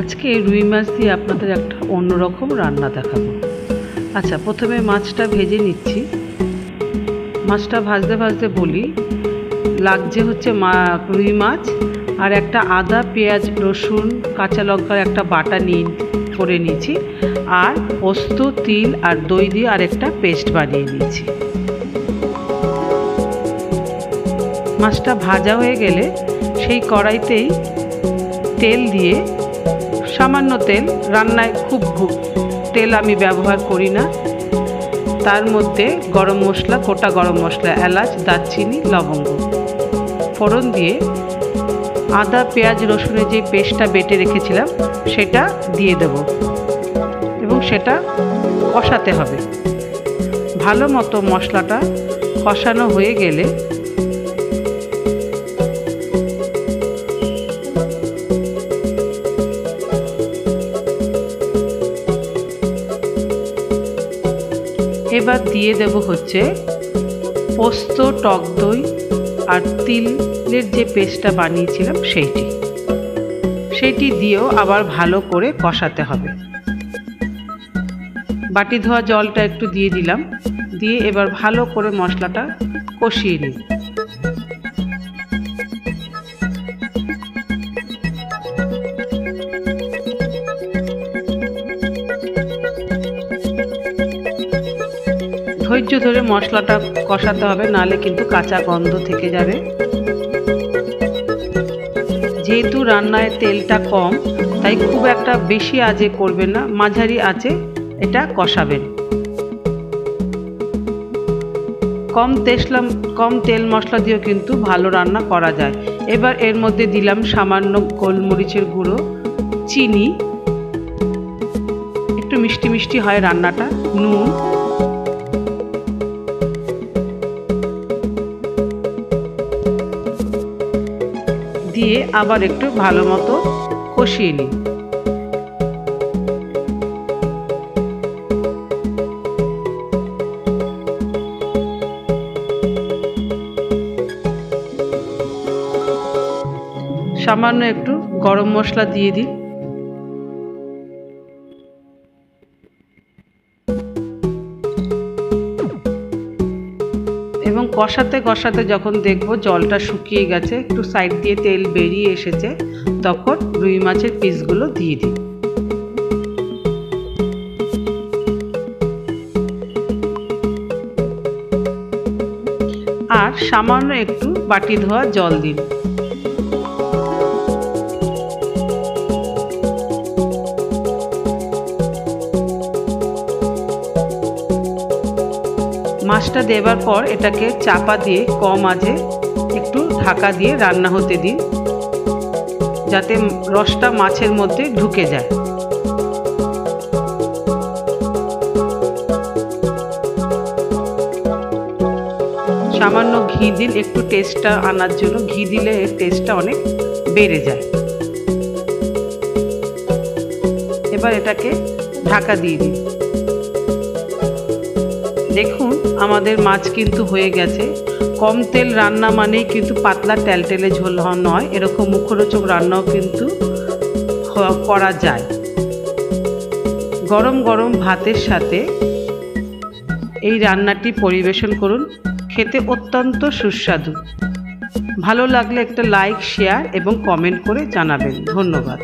আজকে রুই মাছ দিয়ে আপনাদের একটা অন্যরকম রান্না দেখাবো। আচ্ছা, প্রথমে মাছটা ভেজে নিচ্ছি। মাছটা ভাজতে ভাজতে বলি, লাগছে হচ্ছে রুই মাছ আর একটা আদা পেঁয়াজ রসুন কাঁচা লঙ্কার একটা বাটা করে নিয়েছি, আর পোস্ত তিল আর দই দিয়ে আর একটা পেস্ট বানিয়ে নিয়েছি। মাছটা ভাজা হয়ে গেলে সেই কড়াইতেই তেল দিয়ে, সামান্য তেল, রান্নায় খুব তেল আমি ব্যবহার করি না, তার মধ্যে গরম মশলা, গোটা গরম মশলা, এলাচ, দারচিনি, লবঙ্গ ফোড়ন দিয়ে আদা পেঁয়াজ রসুনের যে পেস্টটা বেটে রেখেছিলাম সেটা দিয়ে দেব এবং সেটা কষাতে হবে। ভালো মতো মশলাটা কষানো হয়ে গেলে এবার দিয়ে দেব হচ্ছে পোস্ত, টক দই আর তিলের যে পেস্টটা বানিয়েছিলাম সেইটি দিয়েও আবার ভালো করে কষাতে হবে। বাটি ধোয়া জলটা একটু দিয়ে দিলাম, দিয়ে এবার ভালো করে মশলাটা কষিয়ে নিই। ধৈর্য ধরে মশলাটা কষাতে হবে, নাহলে কিন্তু কাঁচা গন্ধ থেকে যাবে। যেহেতু রান্নায় তেলটা কম, তাই খুব একটা বেশি আঁচে করবেন না, মাঝারি আঁচে এটা কষাবেন। কম তেল মশলা দিয়েও কিন্তু ভালো রান্না করা যায়। এবার এর মধ্যে দিলাম সামান্য গোলমরিচের গুঁড়ো, চিনি, একটু মিষ্টি মিষ্টি হয় রান্নাটা, নুন, দিয়ে আবার একটু ভালো মতো কষিয়ে নিই। সামান্য একটু গরম মশলা দিয়ে দিই। এবং কষাতে কষাতে যখন দেখব জলটা শুকিয়ে গেছে, একটু সাইড দিয়ে তেল বেরিয়ে এসেছে, তখন রুই মাছের পিসগুলো দিয়ে দিই। আর সামান্য একটু বাটি ধোয়া জল দিন। মাছটা দেবার পর এটাকে চাপা দিয়ে কম আঁচে একটু ঢাকা দিয়ে রান্না হতে দিন, যাতে রসটা মাছের মধ্যে ঢুকে যায়। সামান্য ঘি দিন একটু টেস্টটা আনার জন্য, ঘি দিলে এর টেস্টটা অনেক বেড়ে যায়। এবার এটাকে ঢাকা দিয়ে দিন। দেখুন আমাদের মাছ কিন্তু হয়ে গেছে। কম তেল রান্না মানেই কিন্তু পাতলা টেলটেলে ঝোল নয়, এরকম মুখরোচক রান্নাও কিন্তু করা যায়। গরম গরম ভাতের সাথে এই রান্নাটি পরিবেশন করুন, খেতে অত্যন্ত সুস্বাদু। ভালো লাগলে একটা লাইক, শেয়ার এবং কমেন্ট করে জানাবেন। ধন্যবাদ।